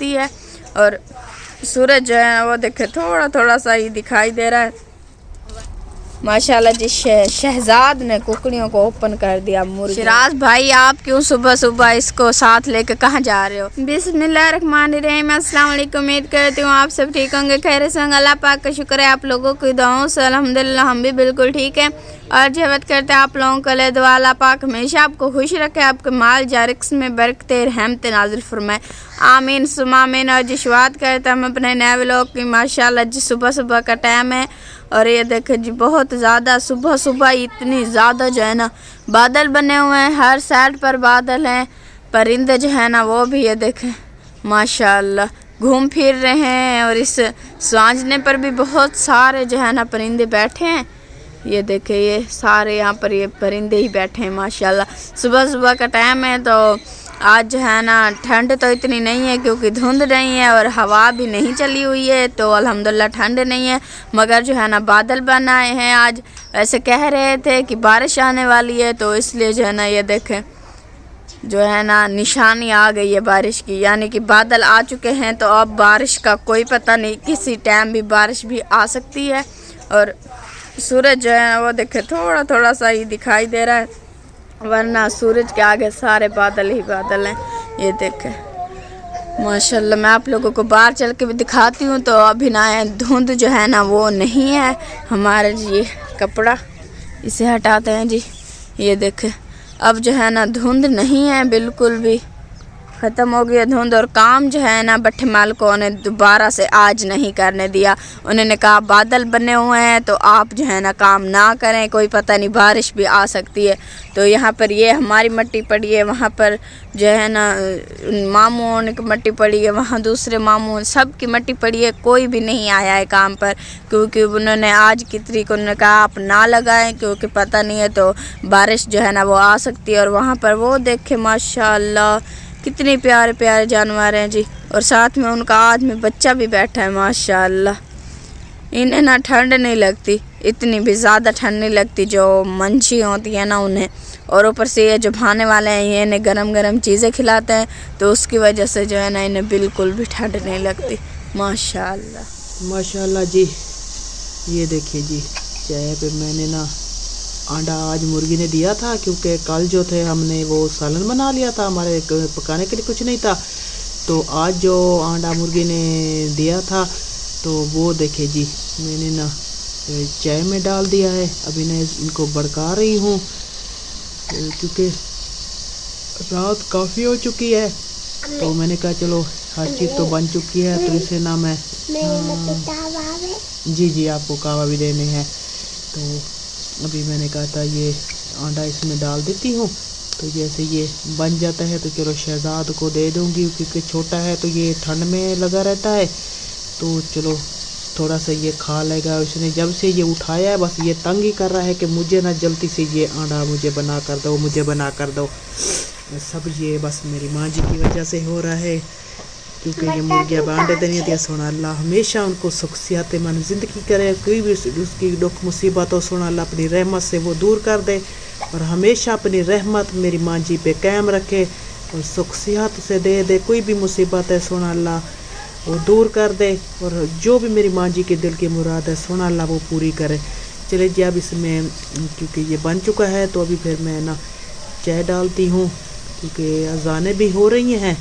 है और सूरज जो है वो देखे थोड़ा थोड़ा सा ही दिखाई दे रहा है। माशाल्लाह जी शहजाद ने कुकड़ियों को ओपन कर दिया। शिराज भाई आप क्यों सुबह सुबह इसको साथ लेकर कहाँ जा रहे हो? बिस्मिल्लाहिर्रहमानिर्रहीम। अस्सलाम वालेकुम। उम्मीद करती हूँ आप सब ठीक होंगे, खैर से होंगे। अल्लाह पाक का शुक्र है आप लोगों की दुआओं से अल्हम्दुलिल्लाह हम भी बिल्कुल ठीक है। और जहवत करते हैं आप लोगों के लिए दुआ अल्लाह पाक हमेशा आपको खुश रखे, आपके माल जारिक्स में बरकते रहमत नाजिल फरमाए, आमीन सुमा आमीन। और जी शुरुआत करते हम अपने नए व्लॉग की। माशाल्लाह जी सुबह सुबह का टाइम है और ये देखें जी बहुत ज़्यादा सुबह सुबह इतनी ज़्यादा जो है ना बादल बने हुए हैं, हर साइड पर बादल हैं। परिंदे जो है ना वो भी ये देखें माशाल्लाह घूम फिर रहे हैं और इस सांझने पर भी बहुत सारे जो है ना परिंदे बैठे हैं। ये देखें ये सारे यहाँ पर ये परिंदे ही बैठे हैं माशाल्लाह। सुबह सुबह का टाइम है तो आज जो है ना ठंड तो इतनी नहीं है क्योंकि धुंध नहीं है और हवा भी नहीं चली हुई है, तो अल्हम्दुलिल्लाह ठंड नहीं है। मगर जो है ना बादल बनाए हैं, आज ऐसे कह रहे थे कि बारिश आने वाली है, तो इसलिए जो है ना ये देखें जो है ना निशानी आ गई है बारिश की, यानी कि बादल आ चुके हैं। तो अब बारिश का कोई पता नहीं, किसी टाइम भी बारिश भी आ सकती है। और सूरज जो है वो देखे थोड़ा थोड़ा सा ही दिखाई दे रहा है, वरना सूरज के आगे सारे बादल ही बादल हैं। ये देखें माशाल्लाह। मैं आप लोगों को बाहर चल के भी दिखाती हूँ तो अभी ना धुंध जो है ना वो नहीं है। हमारे जी ये कपड़ा इसे हटाते हैं जी, ये देखें अब जो है ना धुंध नहीं है, बिल्कुल भी ख़त्म हो गया धुंध। और काम जो है ना भट्टे मालिकों ने दोबारा से आज नहीं करने दिया। उन्होंने कहा बादल बने हुए हैं तो आप जो है ना काम ना करें, कोई पता नहीं बारिश भी आ सकती है। तो यहाँ पर ये हमारी मिट्टी पड़ी है, वहाँ पर जो है ना मामून की मिट्टी पड़ी है, वहाँ दूसरे मामून सब की मिट्टी पड़ी है। कोई भी नहीं आया है काम पर क्योंकि उन्होंने आज की तरीक उन्होंने कहा आप ना लगाएं क्योंकि पता नहीं है तो बारिश जो है ना वो आ सकती है। और वहाँ पर वो देखे माशाल्लाह कितने प्यारे प्यारे जानवर हैं जी, और साथ में उनका आदमी बच्चा भी बैठा है माशाल्लाह। इन्हें ना ठंड नहीं लगती, इतनी भी ज़्यादा ठंड नहीं लगती जो मंछी होती है ना उन्हें। और ऊपर से ये जो भाने वाले हैं ये इन्हें गरम गरम चीज़ें खिलाते हैं, तो उसकी वजह से जो है ना इन्हें बिल्कुल भी ठंड नहीं लगती माशाल्लाह। माशाल्लाह जी। ये देखिए जी चाय पे मैंने ना अंडा आज मुर्गी ने दिया था क्योंकि कल जो थे हमने वो सालन बना लिया था, हमारे पकाने के लिए कुछ नहीं था। तो आज जो अंडा मुर्गी ने दिया था तो वो देखे जी मैंने ना चाय में डाल दिया है। अभी मैं इनको भड़का रही हूँ क्योंकि रात काफ़ी हो चुकी है, तो मैंने कहा चलो हर चीज़ तो बन चुकी है तो इसे ना मैं जी आपको कावा भी देने हैं। तो अभी मैंने कहा था ये अंडा इसमें डाल देती हूँ, तो जैसे ये बन जाता है तो चलो शहजाद को दे दूँगी क्योंकि छोटा है तो ये ठंड में लगा रहता है, तो चलो थोड़ा सा ये खा लेगा। उसने जब से ये उठाया है बस ये तंग ही कर रहा है कि मुझे ना जल्दी से ये अंडा मुझे बना कर दो, मुझे बना कर दो। सब ये बस मेरी माँ जी की वजह से हो रहा है क्योंकि ये मुर्गियाँ अंडे देनी होती है। सोना अल्लाह हमेशा उनको सुख सियात मन ज़िंदगी करे, कोई भी उसकी दुख मुसीबत हो सोना अल्लाह अपनी रहमत से वो दूर कर दे और हमेशा अपनी रहमत मेरी माँ जी पे कायम रखे और सुख सियात से दे। कोई भी मुसीबत है सोना अल्लाह वो दूर कर दे और जो भी मेरी माँ जी के दिल की मुराद है सोना अल्लाह वो पूरी करे। चले जी अब इसमें क्योंकि ये बन चुका है तो अभी फिर मैं ना चाय डालती हूँ क्योंकि अजानें भी हो रही हैं,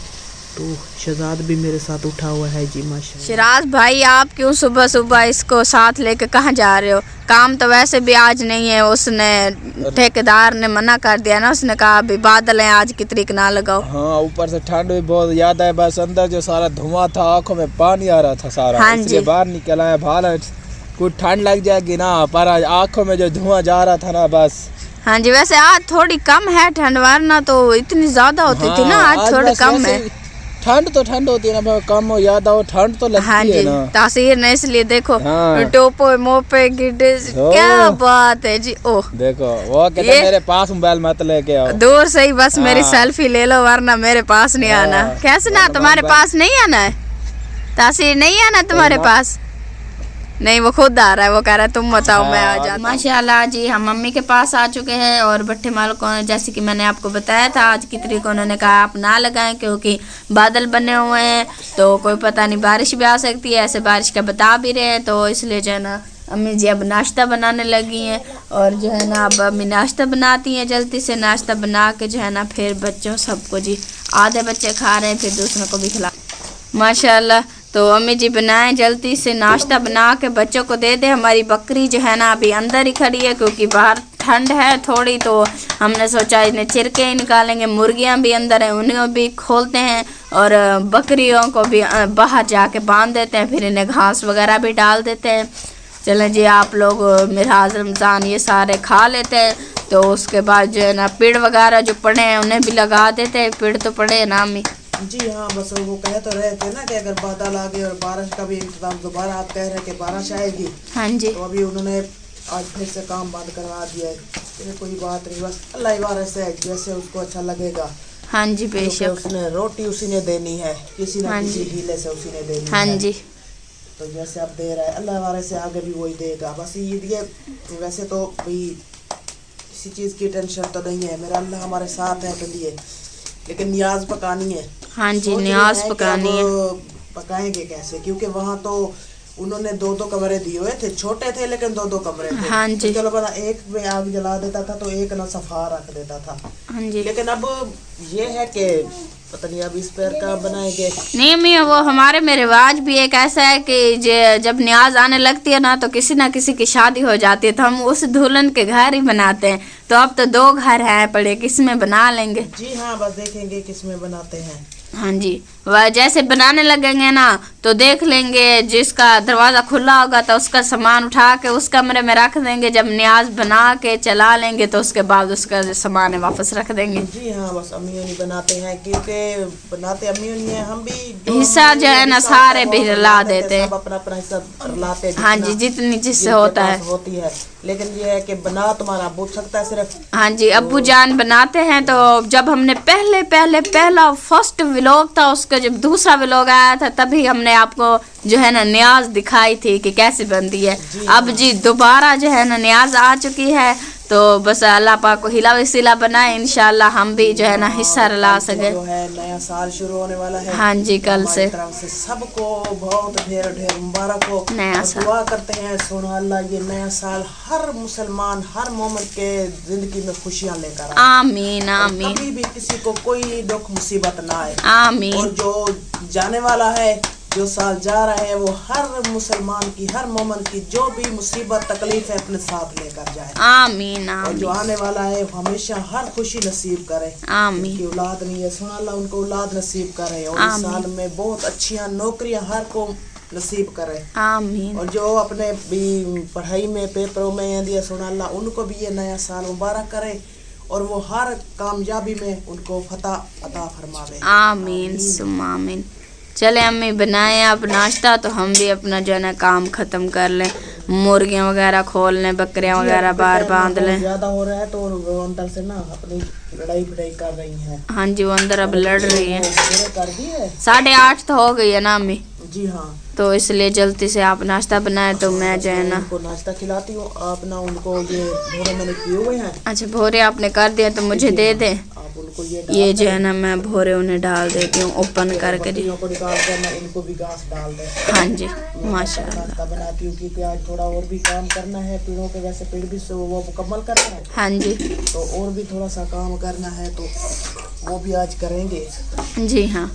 तो शहजाद भी मेरे साथ उठा हुआ है जी माशाल्लाह। शिराज भाई आप क्यों सुबह सुबह इसको साथ लेकर कहाँ जा रहे हो? काम तो वैसे भी आज नहीं है, उसने ठेकेदार ने मना कर दिया ना, उसने कहा अभी बादल हैं आज की तरीक ना लगाओ। हाँ ऊपर से ठंड भी बहुत ज्यादा है, बस अंदर जो सारा धुआं था आंखों में पानी आ रहा था सारा, हाँ इसलिए बाहर निकल आए। बाहर कुछ ठंड लग जाएगी ना, पर आंखों में जो धुआं जा रहा था ना बस। हाँ जी वैसे आज थोड़ी कम है ठंड, वरना तो इतनी ज्यादा होती थी ना, आज थोड़ी कम है। ठंड तो ठंड होती है ना, कम हो ज्यादा हो ठंड तो लगती हाँ है ना। तासीर ने इसलिए देखो हाँ। टोपो मोपे गिड्डे क्या बात है जी। ओह देखो वो कहते मेरे पास मोबाइल मत लेके आओ, दूर से ही बस मेरी सेल्फी ले लो वरना मेरे पास नहीं आना। कैसे ना तुम्हारे पास नहीं आना है तासीर, नहीं आना तुम्हारे पास? नहीं वो खुद आ रहा है, वो कह रहा है तुम बताओ मैं आ जाता। माशाल्लाह जी हम मम्मी के पास आ चुके हैं और भट्टे माल को जैसे कि मैंने आपको बताया था आज की तरीक उन्होंने कहा आप ना लगाएं क्योंकि बादल बने हुए हैं तो कोई पता नहीं बारिश भी आ सकती है, ऐसे बारिश का बता भी रहे हैं। तो इसलिए जो है ना अम्मी जी अब नाश्ता बनाने लगी हैं और जो है ना अब अम्मी नाश्ता बनाती हैं जल्दी से। नाश्ता बना के जो है ना फिर बच्चों सबको जी आधे बच्चे खा रहे हैं फिर दूसरों को भी खिला माशाल्लाह। तो अम्मी जी बनाएं जल्दी से नाश्ता बना के बच्चों को दे दे। हमारी बकरी जो है ना अभी अंदर ही खड़ी है क्योंकि बाहर ठंड है थोड़ी, तो हमने सोचा इन्हें चिरके ही निकालेंगे। मुर्गियां भी अंदर हैं उन्हें भी खोलते हैं और बकरियों को भी बाहर जाके बांध देते हैं, फिर इन्हें घास वगैरह भी डाल देते हैं। चलें जी आप लोग मेरा रमज़ान ये सारे खा लेते हैं तो उसके बाद जो है ना पेड़ वगैरह जो पड़े हैं उन्हें भी लगा देते हैं। पेड़ तो पड़े हैं ना अम्मी? जी हाँ, बस वो कह तो रहे थे ना कि अगर बादल आ गए और बारिश का भी इंतजाम, दोबारा आप कह रहे हैं कि बारिश आएगी। हाँ जी। तो अभी उन्होंने आज फिर से काम बंद करवा दिया है। तो कोई बात नहीं, बस अल्लाह बारिश से जैसे उसको अच्छा लगेगा। हाँ जी बेशक। उसने रोटी उसी ने देनी है, किसी ना किसी हीले से उसी ने देनी है। हाँ जी। तो जैसे अब दे रहा है अल्लाह वाले से आगे भी वही देगा। बस ये वैसे तो भाई किसी चीज़ की टेंशन तो नहीं है, मेरा अल्लाह हमारे साथ है तो लिए, लेकिन न्याज पकानी है। हाँ जी न्याज पकानी है। पकाएंगे कैसे, क्योंकि वहाँ तो उन्होंने 2-2 कमरे दिए हुए थे, छोटे थे लेकिन 2-2 कमरे थे। हाँ जी। चलो बना एक में आग जला देता था तो एक ना सफा रख देता था। हाँ जी। लेकिन अब ये है कि पता नहीं अब इस पैर का बनाएंगे। नहीं अम्मी वो हमारे में रिवाज भी एक ऐसा है कि जब न्याज आने लगती है ना तो किसी ना किसी की शादी हो जाती है तो हम उस दुल्हन के घर ही बनाते हैं। तो अब तो 2 घर हैं पड़े, किस में बना लेंगे? जी हाँ, बस देखेंगे किस में बनाते हैं। हाँ जी वह जैसे बनाने लगेंगे ना तो देख लेंगे, जिसका दरवाज़ा खुला होगा तो उसका सामान उठा के उस कमरे में रख देंगे। जब न्याज बना के चला लेंगे तो उसके बाद उसका जो सामान है वापस रख देंगे। जी हाँ, बस अम्मी नहीं बनाते हैं क्योंकि बनाते अम्मी नहीं है, हम भी हिस्सा जो है ना सारे भी ला देते हैं, अपना अपना हिस्सा लाते हैं। हाँ जी जितनी जिससे होता है होती है, लेकिन ये है कि बना तुम्हारा पूछ सकता है सिर्फ। हाँ जी अब्बू जान बनाते हैं। तो जब हमने पहला फर्स्ट व्लॉग था उसका जब दूसरा व्लॉग आया था तभी हमने आपको जो है ना न्याज दिखाई थी कि कैसे बनती है। अब जी दोबारा जो है ना न्याज आ चुकी है तो बस अल्लाह पाक को हिला वसीला बनाए, इंशाल्लाह हम भी जो है ना हिस्सा ला सके। जो है नया साल शुरू होने वाला है। हाँ जी कल से सबको बहुत ढेर मुबारक हो। नया साल दुआ करते हैं सोना अल्लाह ये नया साल हर मुसलमान हर मोमिन के जिंदगी में खुशियाँ लेकर आए। आमीन आमीन। कभी भी किसी को कोई दुख मुसीबत ना आए। आमीन। और जो जाने वाला है, जो साल जा रहा है, वो हर मुसलमान की हर मोमिन की जो भी मुसीबत तकलीफ है अपने साथ लेकर जाए। आमीन और जो आमीन आने वाला है वो हमेशा हर खुशी नसीब करे। आमीन। उनकी औलाद नहीं है, सुना अल्लाह उनको औलाद नसीब करे और इस साल में बहुत अच्छियां नौकरियां हर को नसीब करे। आमीन। और जो अपने भी पढ़ाई में पेपरों में दिया सुना अल्लाह उनको भी ये नया साल मुबारक करे और वो हर कामयाबी में उनको फतह अता फरमावे। आमीन सुम्मा आमीन। चले अम्मी बनाएं आप नाश्ता तो हम भी अपना जो है ना काम ख़त्म कर लें, मुर्गियाँ वगैरह खोल लें, बकरियाँ वगैरह बाहर बांध लें। ज़्यादा हो रहा है तो वो अंदर से ना अपनी लड़ाई कर रही हैं। हाँ जी वो अंदर अब लड़ रही है। कर दी है 8:30 तो हो गई है ना अम्मी? जी हाँ। तो इसलिए जल्दी से आप नाश्ता बनाए तो मैं जो है ना उनको नाश्ता खिलाती हूँ। आप ना उनको ये भोरे मैंने किए हुए हैं। अच्छा भोरे आपने कर दिया तो मुझे दे दें। आप उनको ये जो है ना मैं भोरे उन्हें डाल देती हूँ ओपन करके जी। को निकाल कर मैं इनको भी घास डाल दें। हाँ जी माशाल्लाह। नाश्ता बनाती हूँ क्योंकि आज थोड़ा और भी काम करना है पेड़ों पे, वैसे पेड़ भी वो मुकम्मल करना है। हाँ जी तो और भी थोड़ा सा काम करना है तो वो भी आज करेंगे। जी हाँ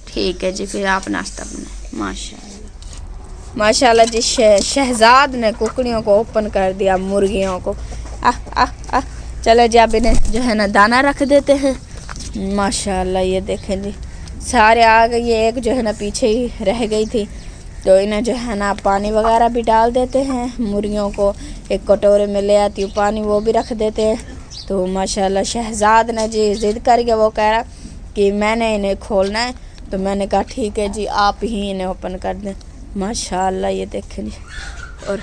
ठीक है जी। फिर आप नाश्ता बनाए। माशाल्लाह माशाल्लाह जी शहजाद ने कुकड़ियों को ओपन कर दिया, मुर्गियों को। चलो जी अब इन्हें जो है ना दाना रख देते हैं। माशाल्लाह ये देखें जी सारे आ गई है, एक जो है ना पीछे ही रह गई थी तो इन्हें जो है ना पानी वगैरह भी डाल देते हैं। मुर्गियों को एक कटोरे में ले आती हूँ पानी, वो भी रख देते हैं। तो माशाल्लाह शहजाद ने जी ज़िद करके वो कह रहा कि मैंने इन्हें खोलना है, तो मैंने कहा ठीक है जी आप ही इन्हें ओपन कर दें। माशाल्लाह ये देखें जी। और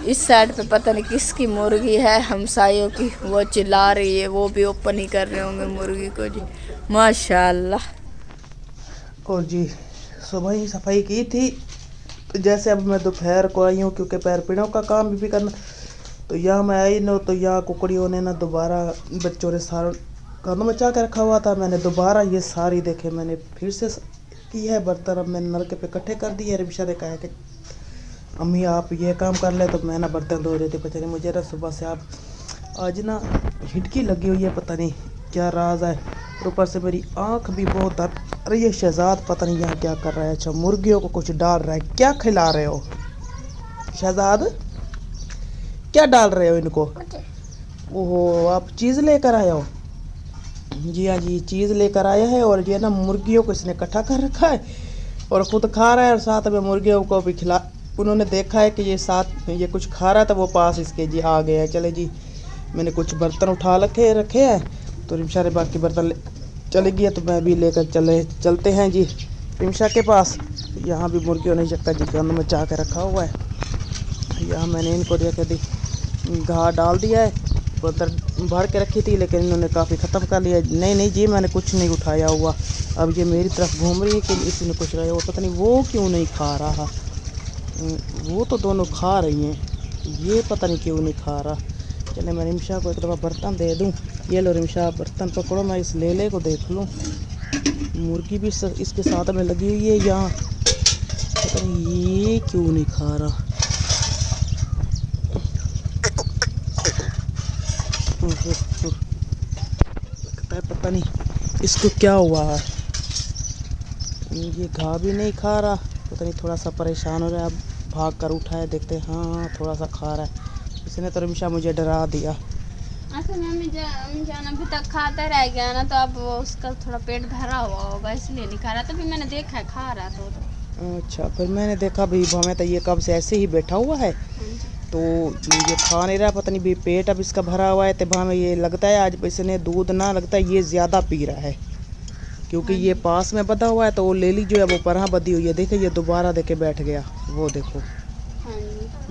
इस साइड पे पता नहीं किसकी मुर्गी है, हमसायों की, वो चिल्ला रही है, वो भी ओपन ही कर रहे होंगे मुर्गी को जी। माशाल्लाह। और जी सुबह ही सफाई की थी तो जैसे अब मैं दोपहर को आई हूँ क्योंकि पैर पीड़ों का काम भी करना, तो यहाँ मैं आई न तो यहाँ कुकड़ियों ने ना दोबारा बच्चों ने सारा गंद मचा के रखा हुआ था। मैंने दोबारा ये सारी देखे मैंने फिर से की है बर्तन। अब मैंने नलके पे इकट्ठे कर दिए। रिमशा ने कहा कि अम्मी आप ये काम कर ले, तो मैं ना बर्तन धो रही थी। पता नहीं मुझे ना सुबह से आप आज ना हिटकी लगी हुई है, पता नहीं क्या राज है। और ऊपर से मेरी आँख भी बहुत दर्द। अरे ये शहजाद पता नहीं यहाँ क्या कर रहा है। अच्छा मुर्गियों को कुछ डाल रहा है, क्या खिला रहे हो शहजाद? क्या डाल रहे हो इनको? ओहो आप चीज़ लेकर आए हो? जी हाँ जी चीज़ लेकर आया है। और ये ना मुर्गियों को इसने इकट्ठा कर रखा है और ख़ुद खा रहा है और साथ में मुर्गियों को भी खिला। उन्होंने देखा है कि ये साथ ये कुछ खा रहा था, वो पास इसके जी आ गया है। चले जी मैंने कुछ बर्तन उठा रखे हैं, तो रिमशा ने बाकी बर्तन चले गया, तो मैं भी लेकर चलते हैं जी रिमशा के पास। यहाँ भी मुर्गियों ने चक्का जी गंद मचा के रखा हुआ है। यहाँ मैंने इनको देखा दी घाह डाल दिया है, बर्तन भर के रखी थी लेकिन इन्होंने काफ़ी ख़त्म कर लिया। नहीं जी मैंने कुछ नहीं उठाया हुआ। अब ये मेरी तरफ घूम रही है कि इसी ने कुछ रहा, वो पता नहीं वो क्यों नहीं खा रहा। वो तो दोनों खा रही हैं, ये पता नहीं क्यों नहीं खा रहा। चले मैं रिमशा को एक दफ़ा बर्तन दे दूं। ये लो रिमशा बर्तन पकड़ो, मैं इस लेले को देख लूं। मुर्गी भी इसके साथ में लगी हुई है यहाँ, पता नहीं ये क्यों नहीं खा रहा। लगता है पता नहीं इसको क्या हुआ है, ये घाह भी नहीं खा रहा। पता नहीं थोड़ा सा परेशान हो रहा है। अब भाग कर उठा है, देखते हैं। हाँ थोड़ा सा खा रहा है। इसने तो रिमशा मुझे डरा दिया। असल में जान अभी तक खाता रह गया ना, तो अब वो उसका थोड़ा पेट भरा हुआ होगा इसलिए नहीं खा रहा। तभी मैंने देखा है खा रहा तो। अच्छा फिर मैंने देखा भाई भावें तो ये कब से ऐसे ही बैठा हुआ है, तो ये खा नहीं रहा। पता नहीं भी पेट अब इसका भरा हुआ है, तो भावें ये लगता है आज इसने दूध ना लगता है ये ज़्यादा पी रहा है, क्योंकि ये पास में बंधा हुआ है। तो वो लेली जो है वो परहा बंधी हुई है। देखे ये दोबारा देके बैठ गया, वो देखो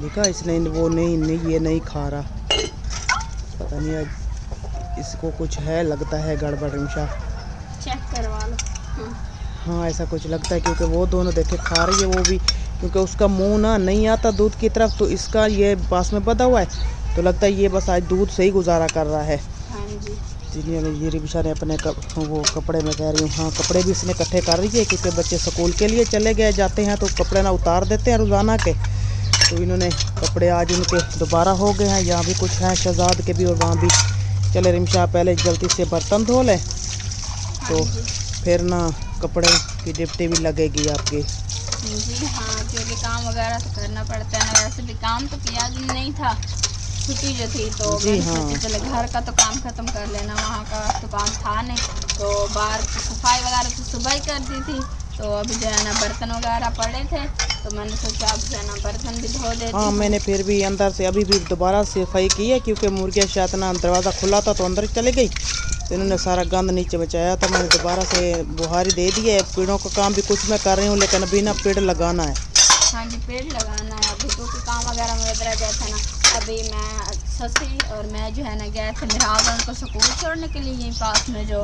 देखा इसने वो नहीं ये नहीं खा रहा। पता नहीं आज इसको कुछ है, लगता है गड़बड़। रिमशा चेक करवा लो। हाँ ऐसा कुछ लगता है, क्योंकि वो दोनों देखे खा रही है वो भी, क्योंकि उसका मुंह ना नहीं आता दूध की तरफ, तो इसका ये पास में बंधा हुआ है, तो लगता है ये बस आज दूध से ही गुजारा कर रहा है। हाँ जी ये रिमशा ने अपने वो कपड़े में कह रही हूँ, हाँ कपड़े भी इसने इकट्ठे कर रही है, क्योंकि बच्चे स्कूल के लिए चले गए जाते हैं तो कपड़े ना उतार देते हैं रोज़ाना के। तो इन्होंने कपड़े आज इनके दोबारा हो गए हैं। यहाँ भी कुछ हैं शहजाद के भी और वहाँ भी। चले रिमशा पहले जल्दी से बर्तन धो लें, तो फिर ना कपड़े की डिप्टी भी लगेगी आपकी। जी हाँ, क्योंकि काम वगैरह तो करना पड़ता है ना। वैसे भी काम तो किया नहीं था, छुट्टी जो थी, तो जी हाँ चले घर का तो काम खत्म कर लेना, वहाँ का तो काम था नहीं। तो बाहर की सफाई वगैरह तो सुबह ही कर दी थी, तो अभी जो है ना बर्तन वगैरह पड़े थे, तो मैंने सोचा अब जो है ना बर्तन भी धो देती। हाँ मैंने फिर भी अंदर से अभी भी दोबारा सफाई की है, क्योंकि मुर्गियाँ शायद ना दरवाज़ा खुला था तो अंदर चले गई, तो इन्होंने सारा गंद नीचे बचाया। तो मैंने दोबारा से बुहारी दे दी है। पेड़ों का काम भी कुछ मैं कर रही हूँ, लेकिन अभी ना पेड़ लगाना है। हाँ जी पेड़ लगाना है अभी, क्योंकि काम वगैरह में रह गया था ना। अभी मैं ससी और मैं जो है ना गए थे मिराज उनको स्कूल छोड़ने के लिए, यहीं पास में जो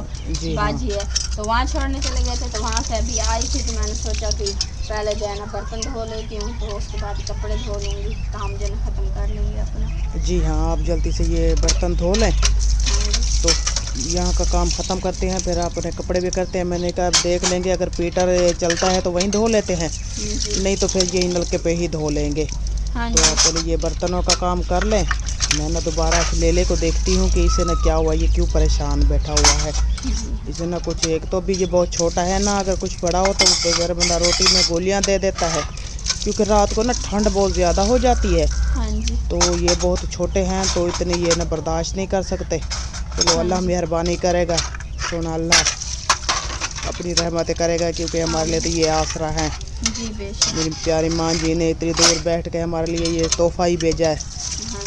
बाजी है, तो वहाँ छोड़ने चले गए थे। तो वहाँ से अभी आई थी, तो मैंने सोचा कि पहले जो है ना बर्तन धो लेती हूँ, तो उसके बाद कपड़े धो लूँगी, काम जो है ख़त्म कर लूँगी अपना। जी हाँ आप जल्दी से ये बर्तन धो लें, तो यहाँ का काम ख़त्म करते हैं, फिर अपने कपड़े भी करते हैं। मैंने कहा देख लेंगे, अगर पीटर चलता है तो वहीं धो लेते हैं, नहीं तो फिर यही नलके पे ही धो लेंगे। हाँ तो आप पहले ये बर्तनों का काम कर लें। मैं ना दोबारा इस लेले को देखती हूँ कि इसे ना क्या हुआ, ये क्यों परेशान बैठा हुआ है। इसे ना कुछ एक तो भी ये बहुत छोटा है ना, अगर कुछ बड़ा हो तो बगैर बंदा रोटी में गोलियाँ दे देता है, क्योंकि रात को ना ठंड बहुत ज़्यादा हो जाती है। हाँ जी। तो ये बहुत छोटे हैं, तो इतने ये ना बर्दाश्त नहीं कर सकते। चलो अल्लाह मेहरबानी करेगा, सोना अल्लाह अपनी रहमत करेगा, क्योंकि हमारे लिए तो ये आसरा है। जी बेशक। मेरी प्यारी माँ जी ने इतनी दूर बैठ के हमारे लिए ये तोहफ़ा ही भेजा है,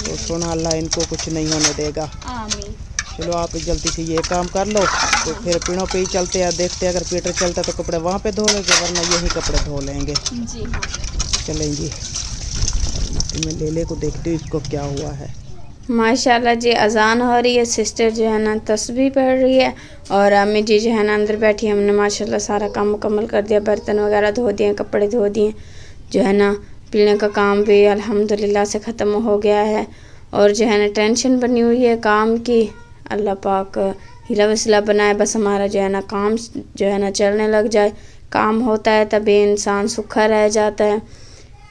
तो सोना अल्लाह इनको कुछ नहीं होने देगा। आमीन। चलो आप जल्दी से ये काम कर लो, तो फिर पेड़ों पे ही चलते हैं, देखते हैं अगर पीटर चलता तो कपड़े वहाँ पे धो लेंगे, वरना यही कपड़े धो लेंगे। जी हाँ चलें जी, मैं लेले को देखती हूँ इसको क्या हुआ है। माशाल्लाह जी अजान हो रही है, सिस्टर जो है ना तस्बीह पढ़ रही है, और अम्मी जी जो है ना अंदर बैठी है। हमने माशाल्लाह सारा काम मुकम्मल कर दिया, बर्तन वगैरह धो दिए, कपड़े धो दिए। जो है ना पीने का काम भी अल्हम्दुलिल्लाह से ख़त्म हो गया है। और जो है ना टेंशन बनी हुई है काम की, अल्लाह पाक हिला वसीला बनाए, बस हमारा जो है ना काम जो है ना चलने लग जाए। काम होता है तभी इंसान सूखा रह जाता है।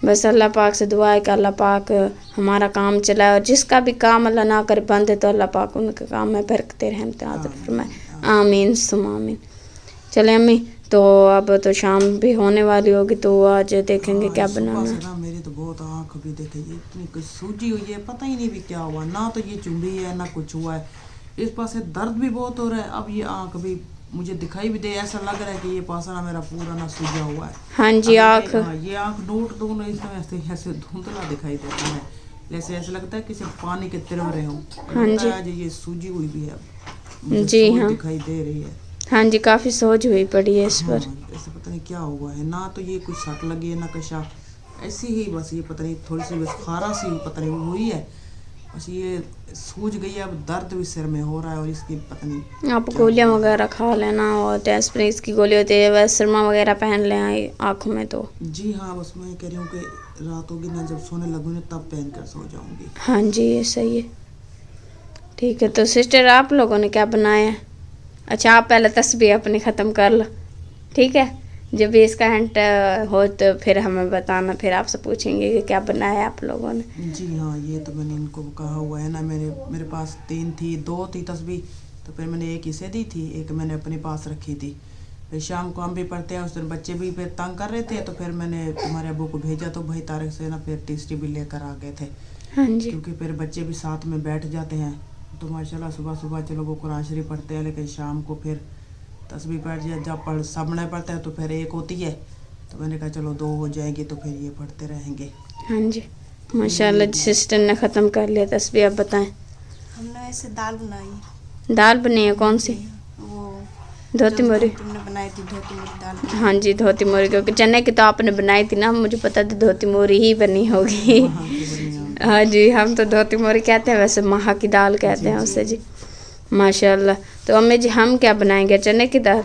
बस अल्लाह पाक से दुआ है कि अल्लाह पाक हमारा काम चलाए, और जिसका भी काम अल्लाह ना करे बंद है तो अल्लाह पाक उनके काम में बरकतें रहमतें नाज़िल फरमाए, आमीन सुम्मा आमीन। चले अम्मी, तो अब तो शाम भी होने वाली होगी, तो आज देखेंगे क्या बनाना है। ना मेरी तो बहुत आँख भी देखे, ये इतनी कुछ सूजी हुई है, पता ही नहीं भी क्या हुआ, ना तो ये चुंबी है ना कुछ हुआ है। इस पास से दर्द भी बहुत हो रहा है। अब ये आँख भी मुझे दिखाई भी दे, ऐसा लग रहा है कि ये पासा ना मेरा पूरा ना सूजा हुआ है। हाँ जी, आँख ये आँख नोट दो ना, इसमें ऐसे धुंधला दिखाई देता है, जैसे ऐसा लगता है कि सिर्फ पानी के तिरवरे हो। हाँ जी, आज ये सूजी हुई भी है, जी हाँ दिखाई दे रही है। हाँ जी, काफ़ी सोच हुई पड़ी है इस पर। ऐसे पता नहीं क्या हुआ है, ना तो ये कुछ सट लगी है ना कशा, ऐसी ही बस ये पता नहीं थोड़ी सी बस खारा सी पता नहीं हुई है, बस ये सूज गई है। अब दर्द भी सिर में हो रहा है, और इसकी पता नहीं आप गोलियां वगैरह खा लेना, और टेस्प्रेस की गोली होती है, वैसे सुरमा वगैरह पहन लें आँखों में तो। जी हाँ, बस मैं कह रही हूँ कि रात होगी ना, जब सोने लगूंगी तब पहन कर सो जाऊंगी। हाँ जी, ये सही है। ठीक है, तो सिस्टर आप लोगों ने क्या बनाया है? अच्छा, आप पहले तस्बीह अपनी ख़त्म कर लो, ठीक है? जब भी इसका हिंट हो तो फिर हमें बताना, फिर आपसे पूछेंगे कि क्या बनाया आप लोगों ने। जी हाँ, ये तो मैंने इनको कहा हुआ है ना, मेरे पास 3 थी, 2 थी तस्बीह, तो फिर मैंने एक इसे दी थी, एक मैंने अपने पास रखी थी। फिर शाम को हम भी पढ़ते हैं, उस दिन बच्चे भी फिर तंग कर रहे थे, तो फिर मैंने तुम्हारे अबू को भेजा, तो भाई तारिक से ना फिर तीसरी भी लेकर आ गए थे। हाँ जी, क्योंकि फिर बच्चे भी साथ में बैठ जाते हैं, तो माशाल्लाह सुबह सुबह चलो वो कुरान शरीफ पढ़ते हैं, लेकिन शाम को फिर तस्बीह पढ़ जाए, जब सामने पढ़ते हैं तो फिर एक होती है, तो मैंने कहा चलो 2 हो जाएंगी, तो फिर ये पढ़ते रहेंगे। हाँ जी, माशाल्लाह सिस्टर ने ख़त्म कर लिया तस्बीह। अब बताएं। हमने ऐसे दाल बनाई। दाल बनी है कौन सी? वो धोती मोरी। तुमने बनाई थी धोती मोरी दाल। हाँ जी, धोती मोरी, क्योंकि चने की तो आपने बनाई थी ना, मुझे पता था धोती मोरी ही बनी होगी। हाँ जी, हम तो धोती मोरी कहते हैं, वैसे महा की दाल कहते हैं उसे जी। माशाल्लाह। तो अम्मी जी हम क्या बनाएंगे? चने की दाल। ये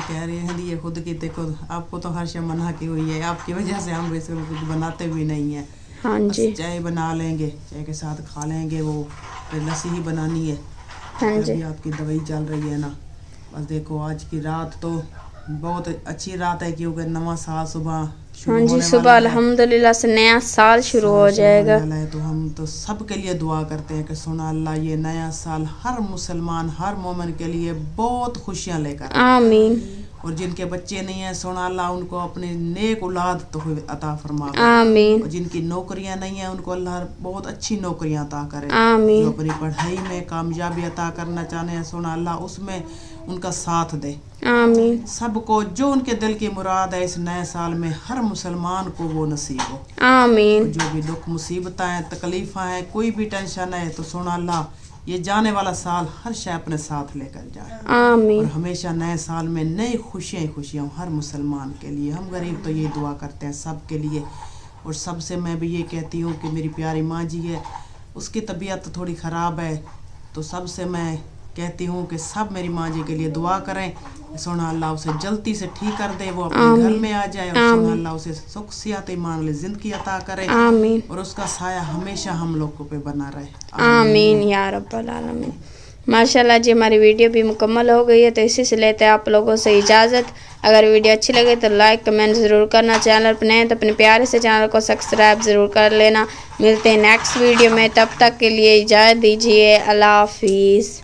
कह रहे हैं ये खुद की, देखो आपको तो हर शय मना की हुई है, आपकी वजह से हम वैसे कुछ बनाते भी नहीं हैं। हाँ जी, चाय बना लेंगे, चाय के साथ खा लेंगे, वो फिर लस्सी ही बनानी है। हाँ जी, अभी आपकी दवाई चल रही है ना, बस देखो आज की रात तो बहुत अच्छी रात है, क्योंकि नवा साल सुबह शुरू हाँ जी, होने सुबह वाला है। अल्हम्दुलिल्लाह से नया साल शुरू हो साल शुरू होने जाएगा। वाला है, तो हम तो सब के लिए दुआ करते हैं कि सुना अल्लाह ये नया साल हर मुसलमान हर मोमिन के लिए बहुत खुशियाँ लेकर आए। आमीन और जिनके बच्चे नहीं है सुना अल्लाह उनको अपने नेक औलाद तो अता फरमा। आमीन और जिनकी नौकरियां नहीं है उनको अल्लाह बहुत अच्छी नौकरियां अता करे। आमीन जो अपनी पढ़ाई में कामयाबी अता करना चाहते हैं सुना अल्लाह उसमें उनका साथ दे। आमीन सबको जो उनके दिल की मुराद है इस नए साल में हर मुसलमान को वो नसीब हो। आमीन जो भी दुख मुसीबतें हैं तकलीफ़ें हैं कोई भी टेंशन है तो सुना अल्लाह ये जाने वाला साल हर शय अपने साथ लेकर जाए। और आमीन हमेशा नए साल में नई खुशियाँ खुशियाँ हर मुसलमान के लिए। हम गरीब तो ये दुआ करते हैं सब के लिए। और सबसे मैं भी ये कहती हूँ कि मेरी प्यारी माँ जी है उसकी तबीयत थोड़ी ख़राब है, तो सबसे मैं कहती हूँ कि सब मेरी माँ जी के लिए दुआ करें। सोना अल्लाह उसे जल्दी से ठीक कर दे, वो अपने घर में आ जाए। और सोना अल्लाह उसे सुख सियात ईमान वाली ज़िंदगी अता करे आमीन और उसका साया हमेशा हम लोगों पे बना रहे। आमीन या रब्बल आलमीन। माशाल्लाह जी हमारी वीडियो भी मुकम्मल हो गई है, तो इसी से लेते हैं आप लोगों से इजाज़त। अगर वीडियो अच्छी लगे तो लाइक कमेंट ज़रूर करना, चैनल पर नए तो अपने प्यारे से चैनल को सब्सक्राइब ज़रूर कर लेना। मिलते हैं नेक्स्ट वीडियो में, तब तक के लिए इजाज़त दीजिए। अल्लाह हाफिज़।